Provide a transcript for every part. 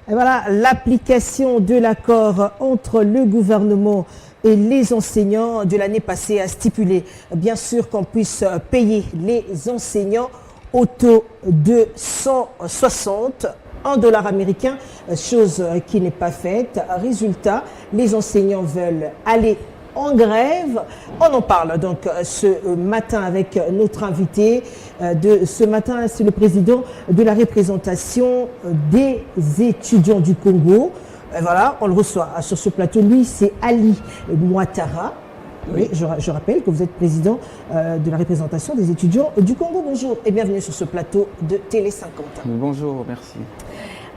Et voilà, l'application de l'accord entre le gouvernement et les enseignants de l'année passée a stipulé, bien sûr, qu'on puisse payer les enseignants au taux de 160 en dollars américains, chose qui n'est pas faite. Résultat, les enseignants veulent aller en grève. On en parle donc ce matin avec notre invité de ce matin, c'est le président de la représentation des étudiants du Congo. Voilà, on le reçoit sur ce plateau. Lui, c'est Ali Ouattara. Oui, je rappelle que vous êtes président de la représentation des étudiants du Congo. Bonjour et bienvenue sur ce plateau de Télé 50. Bonjour, merci.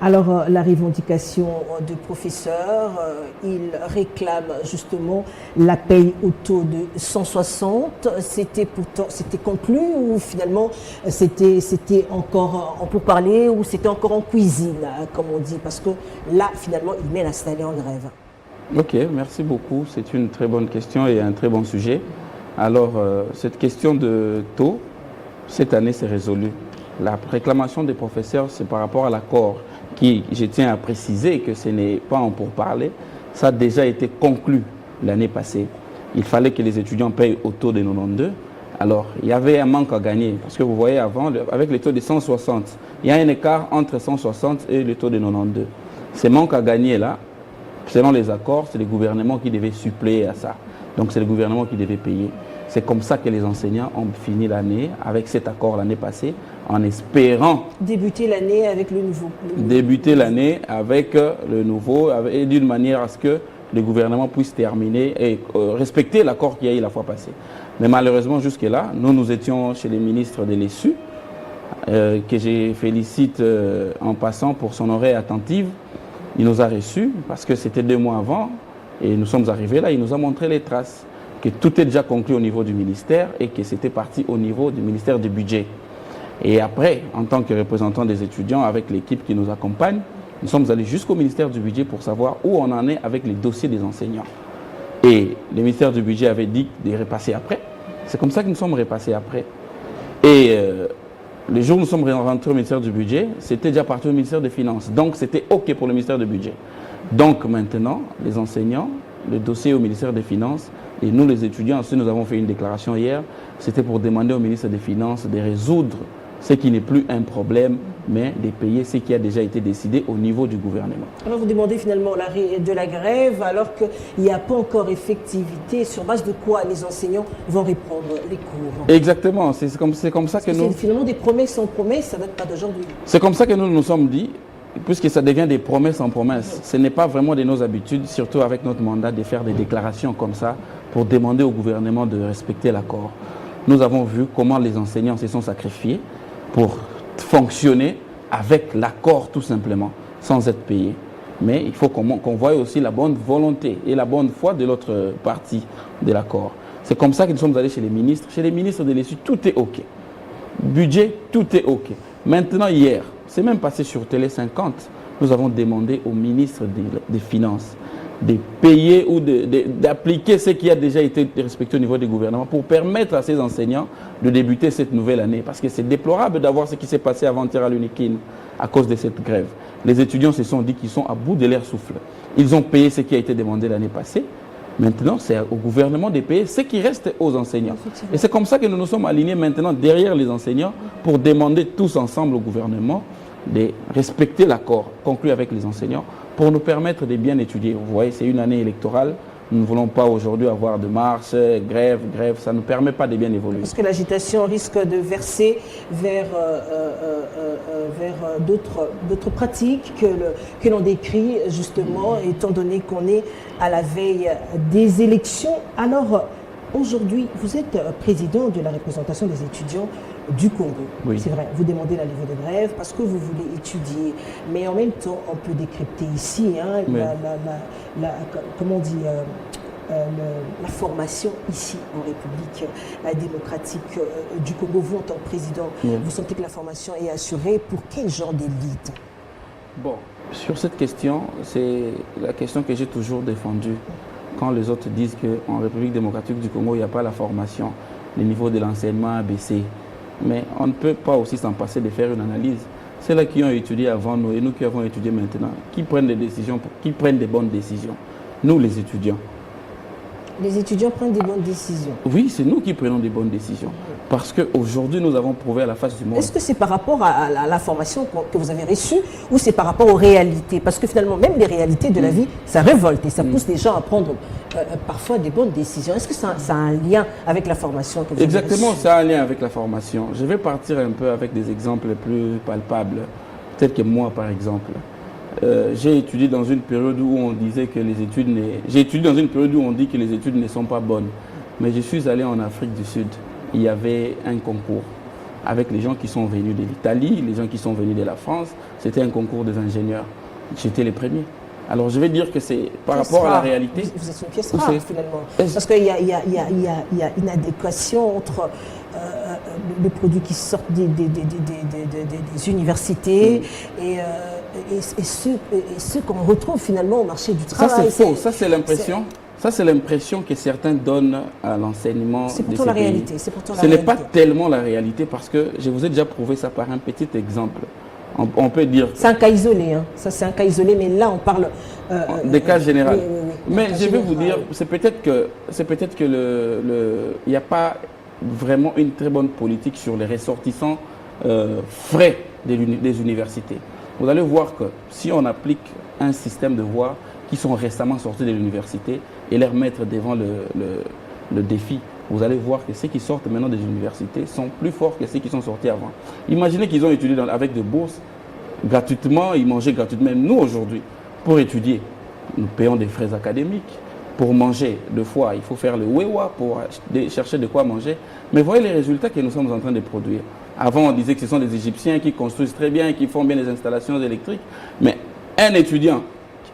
Alors, la revendication du professeur, il réclame justement la paye au taux de 160. C'était conclu ou finalement c'était encore en pourparlers ou c'était encore en cuisine, comme on dit, parce que là, finalement, il met l'installer en grève. Ok, merci beaucoup. C'est une très bonne question et un très bon sujet. Alors, cette question de taux, cette année, c'est résolu. La réclamation des professeurs, c'est par rapport à l'accord qui, je tiens à préciser que ce n'est pas en pourparlers, ça a déjà été conclu l'année passée. Il fallait que les étudiants payent au taux de 92. Alors, il y avait un manque à gagner, parce que vous voyez avant, avec le taux de 160, il y a un écart entre 160 et le taux de 92. Ce manque à gagner là, selon les accords, c'est le gouvernement qui devait suppléer à ça. Donc, c'est le gouvernement qui devait payer. C'est comme ça que les enseignants ont fini l'année, avec cet accord l'année passée, en espérant débuter l'année avec le nouveau. Débuter l'année avec le nouveau, et d'une manière à ce que le gouvernement puisse terminer et respecter l'accord qu'il y a eu la fois passée. Mais malheureusement, jusque-là, nous étions chez les ministres de l'ESU, que je félicite en passant pour son oreille attentive. Il nous a reçus, parce que c'était 2 mois avant, et nous sommes arrivés là, il nous a montré les traces, que tout est déjà conclu au niveau du ministère et que c'était parti au niveau du ministère du budget. Et après, en tant que représentant des étudiants, avec l'équipe qui nous accompagne, nous sommes allés jusqu'au ministère du budget pour savoir où on en est avec les dossiers des enseignants. Et le ministère du budget avait dit de repasser après. C'est comme ça que nous sommes repassés après. Et le jour où nous sommes rentrés au ministère du budget, c'était déjà parti au ministère des Finances. Donc c'était OK pour le ministère du budget. Donc maintenant, les enseignants, le dossier au ministère des Finances, et nous les étudiants, ensuite nous avons fait une déclaration hier, c'était pour demander au ministre des Finances de résoudre ce qui n'est plus un problème, mais de payer ce qui a déjà été décidé au niveau du gouvernement. Alors vous demandez finalement l'arrêt de la grève alors qu'il n'y a pas encore effectivité. Sur base de quoi les enseignants vont reprendre les cours? Exactement, c'est comme ça que nous... C'est finalement des promesses sans promesses, ça ne date pas d'aujourd'hui. C'est comme ça que nous nous sommes dit, puisque ça devient des promesses en promesses. Ce n'est pas vraiment de nos habitudes, surtout avec notre mandat, de faire des déclarations comme ça pour demander au gouvernement de respecter l'accord. Nous avons vu comment les enseignants se sont sacrifiés pour fonctionner avec l'accord tout simplement, sans être payés. Mais il faut qu'on voie aussi la bonne volonté et la bonne foi de l'autre partie de l'accord. C'est comme ça que nous sommes allés chez les ministres. Chez les ministres de l'ESU, tout est OK. Budget, tout est OK. Maintenant, hier, c'est même passé sur Télé 50, nous avons demandé au ministre des Finances de payer ou d'appliquer ce qui a déjà été respecté au niveau du gouvernement pour permettre à ces enseignants de débuter cette nouvelle année. Parce que c'est déplorable d'avoir ce qui s'est passé avant-hier à l'UNIKIN à cause de cette grève. Les étudiants se sont dit qu'ils sont à bout de leur souffle. Ils ont payé ce qui a été demandé l'année passée. Maintenant, c'est au gouvernement de payer ce qui reste aux enseignants. Et c'est comme ça que nous nous sommes alignés maintenant derrière les enseignants pour demander tous ensemble au gouvernement de respecter l'accord conclu avec les enseignants pour nous permettre de bien étudier. Vous voyez, c'est une année électorale. Nous ne voulons pas aujourd'hui avoir de marche, grève. Ça ne nous permet pas de bien évoluer. Parce que l'agitation risque de verser vers d'autres pratiques que l'on décrit justement, étant donné qu'on est à la veille des élections. Alors, aujourd'hui, vous êtes président de la représentation des étudiants du Congo. Oui. C'est vrai, vous demandez la levée de grève parce que vous voulez étudier. Mais en même temps, on peut décrypter ici comment on dit, la formation ici en République démocratique du Congo. Vous, en tant que président, vous sentez que la formation est assurée pour quel genre d'élite? Bon, sur cette question, c'est la question que j'ai toujours défendue. Quand les autres disent qu'en République démocratique du Congo, il n'y a pas la formation, le niveau de l'enseignement a baissé. Mais on ne peut pas aussi s'en passer de faire une analyse. ceux-là qui ont étudié avant nous et nous qui avons étudié maintenant, qui prennent des décisions, qui prennent des bonnes décisions? Nous, les étudiants. Les étudiants prennent des bonnes décisions. Oui, c'est nous qui prenons des bonnes décisions. Parce qu'aujourd'hui, nous avons prouvé à la face du monde. Est-ce que c'est par rapport à la formation que vous avez reçue ou c'est par rapport aux réalités? Parce que finalement, même les réalités de la vie, ça révolte et ça pousse les gens à prendre parfois des bonnes décisions. Est-ce que ça a un lien avec la formation que vous avez reçue? Exactement, ça a un lien avec la formation. Je vais partir un peu avec des exemples plus palpables, tels que moi, par exemple. J'ai étudié dans une période où on disait que les études j'ai étudié dans une période où on dit que les études ne sont pas bonnes. Mais je suis allé en Afrique du Sud. Il y avait un concours avec les gens qui sont venus de l'Italie, les gens qui sont venus de la France. C'était un concours des ingénieurs. J'étais les premiers. Alors je vais dire que c'est par rapport à la réalité. Vous êtes une pièce rare finalement. Parce qu'il y a une adéquation entre les produits qui sortent des universités et ceux qu'on retrouve finalement au marché du travail. Ça c'est faux, ça c'est l'impression. Ça, c'est l'impression que certains donnent à l'enseignement. C'est pourtant la réalité. Ce n'est pas tellement la réalité parce que je vous ai déjà prouvé ça par un petit exemple. On peut dire... C'est un cas isolé, hein. Ça c'est un cas isolé, mais là on parle... des cas généraux. Oui. Mais je vais vous dire, c'est peut-être que il n'y a pas vraiment une très bonne politique sur les ressortissants frais des universités. Vous allez voir que si on applique un système de voies qui sont récemment sortis de l'université et les remettre devant le défi, vous allez voir que ceux qui sortent maintenant des universités sont plus forts que ceux qui sont sortis avant. Imaginez qu'ils ont étudié avec des bourses gratuitement, ils mangeaient gratuitement. Même nous aujourd'hui, pour étudier, nous payons des frais académiques. Pour manger, deux fois, il faut faire le wewa pour chercher de quoi manger. Mais voyez les résultats que nous sommes en train de produire. Avant, on disait que ce sont des Égyptiens qui construisent très bien, qui font bien les installations électriques. Mais un étudiant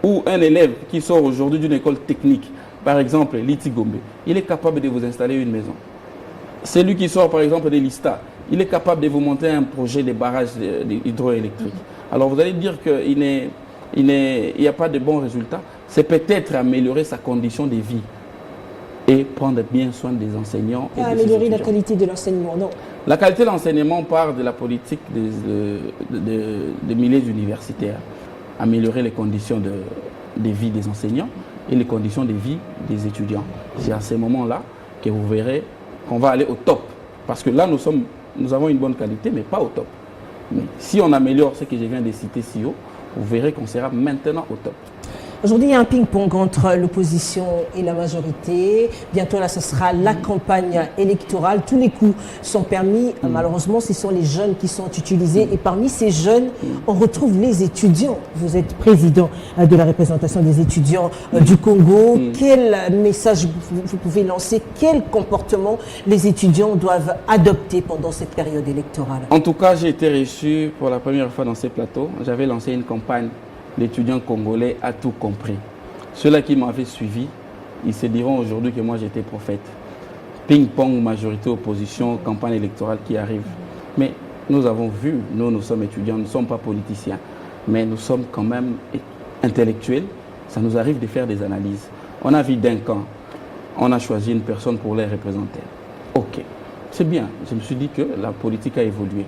ou un élève qui sort aujourd'hui d'une école technique, par exemple Liti Gombe, il est capable de vous installer une maison. Celui qui sort par exemple de l'ISTA, il est capable de vous monter un projet de barrage hydroélectrique. Alors vous allez dire qu'il n'y a pas de bons résultats. C'est peut-être améliorer sa condition de vie et prendre bien soin des enseignants. Et améliorer la qualité de l'enseignement, non? La qualité de l'enseignement part de la politique des milieux universitaires. Améliorer les conditions de vie des enseignants et les conditions de vie des étudiants. C'est à ce moment-là que vous verrez qu'on va aller au top. Parce que là, nous avons une bonne qualité, mais pas au top. Mais si on améliore ce que je viens de citer si haut, vous verrez qu'on sera maintenant au top. Aujourd'hui, il y a un ping-pong entre l'opposition et la majorité. Bientôt, là, ce sera la campagne électorale. Tous les coups sont permis. Malheureusement, ce sont les jeunes qui sont utilisés. Et parmi ces jeunes, on retrouve les étudiants. Vous êtes président de la représentation des étudiants du Congo. Quel message vous pouvez lancer? Quel comportement les étudiants doivent adopter pendant cette période électorale? En tout cas, j'ai été reçu pour la première fois dans ces plateaux. J'avais lancé une campagne. L'étudiant congolais a tout compris. Ceux-là qui m'avaient suivi, ils se diront aujourd'hui que moi j'étais prophète. Ping-pong, majorité, opposition, campagne électorale qui arrive. Mais nous avons vu, nous sommes étudiants, nous ne sommes pas politiciens, mais nous sommes quand même intellectuels. Ça nous arrive de faire des analyses. On a vu d'un camp, on a choisi une personne pour les représenter. Ok, c'est bien. Je me suis dit que la politique a évolué.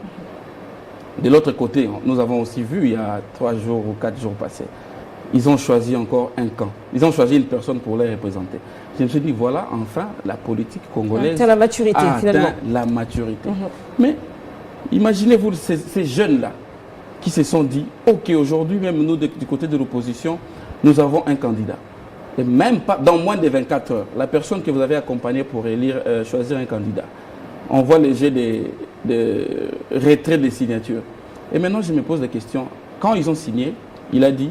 De l'autre côté, nous avons aussi vu, il y a 3 jours ou 4 jours passés, ils ont choisi encore un camp. Ils ont choisi une personne pour les représenter. Je me suis dit, voilà, enfin, la politique congolaise la maturité, a finalement. atteint la maturité. Mais imaginez-vous ces jeunes-là qui se sont dit, ok, aujourd'hui, même nous, du côté de l'opposition, nous avons un candidat. Et même pas, dans moins de 24 heures, la personne que vous avez accompagnée pour choisir un candidat, on voit les jets de retrait des signatures. Et maintenant, je me pose la question. Quand ils ont signé, il a dit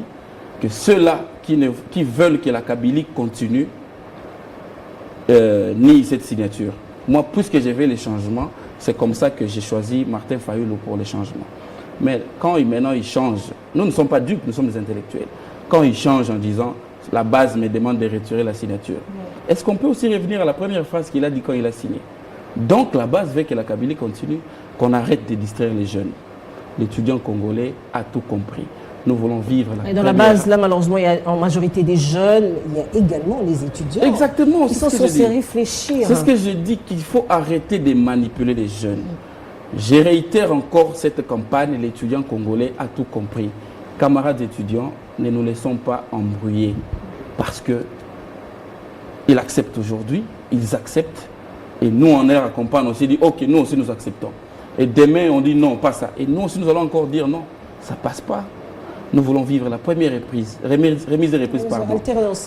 que ceux-là qui veulent que la Kabylie continue nient cette signature. Moi, puisque j'ai vu les changements, c'est comme ça que j'ai choisi Martin Fayulu pour les changements. Mais quand maintenant ils changent, nous ne sommes pas dupes, nous sommes des intellectuels. Quand ils changent en disant la base me demande de retirer la signature, est-ce qu'on peut aussi revenir à la première phrase qu'il a dit quand il a signé? Donc la base veut que la Kabylie continue, qu'on arrête de distraire les jeunes. L'étudiant congolais a tout compris. Nous voulons vivre la Et dans la base, là, malheureusement, il y a en majorité des jeunes, il y a également les étudiants. Exactement. Ils sont censés réfléchir. C'est ce que je dis, qu'il faut arrêter de manipuler les jeunes. Je réitère encore cette campagne, l'étudiant congolais a tout compris. Camarades étudiants, ne nous laissons pas embrouiller parce que ils acceptent aujourd'hui, ils acceptent et nous on les accompagne aussi, dit ok, nous aussi nous acceptons. Et demain on dit non, pas ça. Et nous aussi nous allons encore dire non, ça passe pas. Nous voulons vivre la première remise des reprises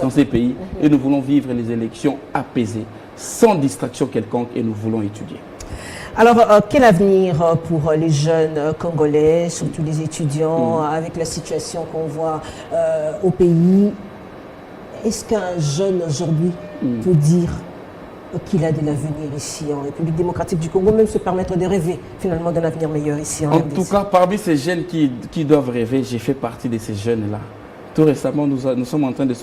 dans ces pays et nous voulons vivre les élections apaisées, sans distraction quelconque et nous voulons étudier. Alors, quel avenir pour les jeunes congolais, surtout les étudiants, avec la situation qu'on voit au pays? Est-ce qu'un jeune aujourd'hui peut dire qu'il a de l'avenir ici en République démocratique du Congo, même se permettre de rêver finalement d'un avenir meilleur ici en RDC? En tout cas, parmi ces jeunes qui doivent rêver, j'ai fait partie de ces jeunes-là. Tout récemment, nous sommes en train de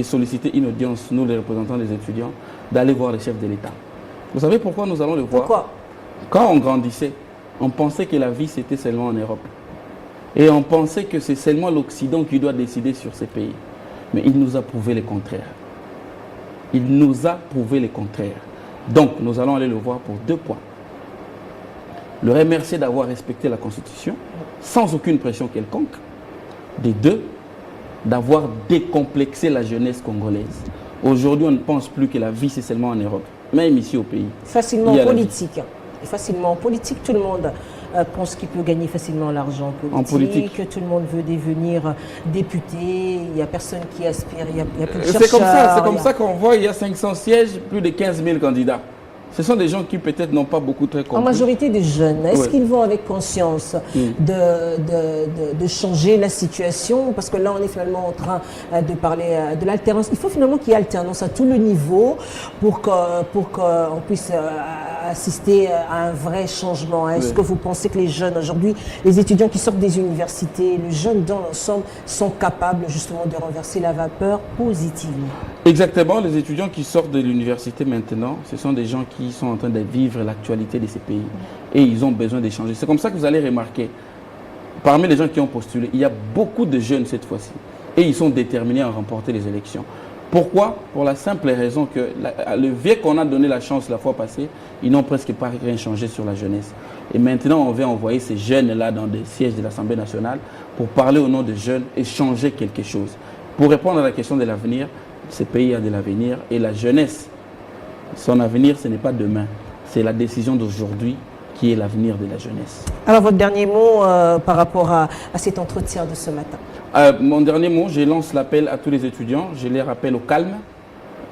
solliciter une audience, nous les représentants des étudiants, d'aller voir les chefs de l'État. Vous savez pourquoi nous allons le voir? Pourquoi? Quand on grandissait, on pensait que la vie c'était seulement en Europe. Et on pensait que c'est seulement l'Occident qui doit décider sur ces pays. Mais il nous a prouvé le contraire. Il nous a prouvé le contraire. Donc, nous allons aller le voir pour 2 points. Le remercier d'avoir respecté la Constitution, sans aucune pression quelconque. Des 2, d'avoir décomplexé la jeunesse congolaise. Aujourd'hui, on ne pense plus que la vie, c'est seulement en Europe. Même ici au pays. Facilement politique. Facilement politique, tout le monde pense qu'il peut gagner facilement l'argent en politique. Tout le monde veut devenir député, il n'y a personne qui aspire, il y a plus de chercheurs. C'est comme ça qu'on voit, il y a 500 sièges, plus de 15 000 candidats. Ce sont des gens qui peut-être n'ont pas beaucoup très compris. En majorité des jeunes, est-ce qu'ils vont avec conscience de changer la situation? Parce que là, on est finalement en train de parler de l'alternance. Il faut finalement qu'il y ait alternance à tout le niveau pour qu'on puisse assister à un vrai changement. Est-ce que vous pensez que les jeunes aujourd'hui, les étudiants qui sortent des universités, les jeunes dans l'ensemble, sont capables justement de renverser la vapeur positivement? Exactement, les étudiants qui sortent de l'université maintenant, ce sont des gens qui sont en train de vivre l'actualité de ces pays et ils ont besoin d'échanger. C'est comme ça que vous allez remarquer, parmi les gens qui ont postulé, il y a beaucoup de jeunes cette fois-ci et ils sont déterminés à remporter les élections. Pourquoi? Pour la simple raison que le vieux qu'on a donné la chance la fois passée, ils n'ont presque pas rien changé sur la jeunesse. Et maintenant, on va envoyer ces jeunes-là dans des sièges de l'Assemblée nationale pour parler au nom des jeunes et changer quelque chose. Pour répondre à la question de l'avenir, ce pays a de l'avenir et la jeunesse, son avenir, ce n'est pas demain. C'est la décision d'aujourd'hui qui est l'avenir de la jeunesse. Alors, votre dernier mot par rapport à cet entretien de ce matin? Mon dernier mot, je lance l'appel à tous les étudiants. Je les rappelle au calme.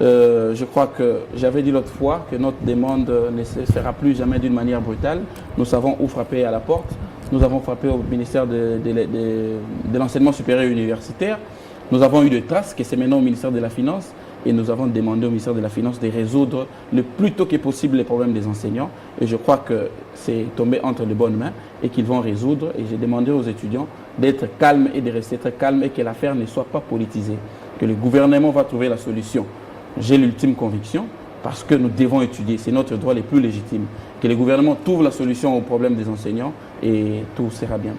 Je crois que j'avais dit l'autre fois que notre demande ne se fera plus jamais d'une manière brutale. Nous savons où frapper à la porte. Nous avons frappé au ministère de l'enseignement supérieur et universitaire. Nous avons eu des traces que c'est maintenant au ministère de la Finance et nous avons demandé au ministère de la Finance de résoudre le plus tôt que possible les problèmes des enseignants. Et je crois que c'est tombé entre de bonnes mains et qu'ils vont résoudre. Et j'ai demandé aux étudiants d'être calmes et de rester très calmes et que l'affaire ne soit pas politisée, que le gouvernement va trouver la solution. J'ai l'ultime conviction parce que nous devons étudier, c'est notre droit le plus légitime, que le gouvernement trouve la solution aux problèmes des enseignants et tout sera bien.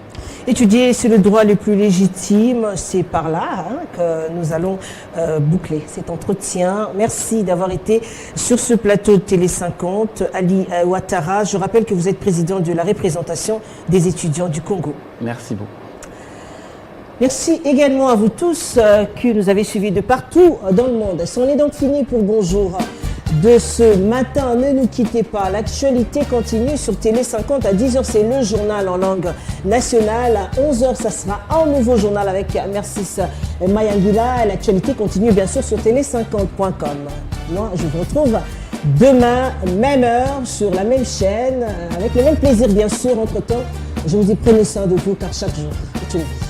Étudier, c'est le droit le plus légitime, c'est par là que nous allons boucler cet entretien. Merci d'avoir été sur ce plateau de Télé 50. Ali Ouattara, je rappelle que vous êtes président de la représentation des étudiants du Congo. Merci beaucoup. Merci également à vous tous qui nous avez suivis de partout dans le monde. C'en est donc fini pour Bonjour de ce matin. Ne nous quittez pas. L'actualité continue sur Télé 50 à 10h. C'est le journal en langue nationale. À 11h, ça sera un nouveau journal avec Mercis Mayangula. L'actualité continue bien sûr sur télé50.com. Moi, je vous retrouve demain, même heure, sur la même chaîne, avec le même plaisir bien sûr. Entre-temps, je vous dis prenez soin de vous car chaque jour est une vie.